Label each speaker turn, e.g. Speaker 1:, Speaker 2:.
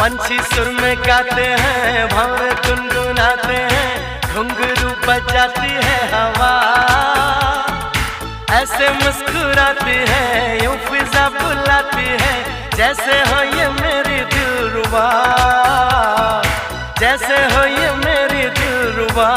Speaker 1: पंछी सुर में गाते हैं, भंवर गुनगुनाते हैं, घुंघरू बजाती है हवा, ऐसे मुस्कुराती है, यूं फिजा बुलाती है, जैसे हो ये मेरी दिलरुबा, जैसे हो ये मेरी दिलरुबा।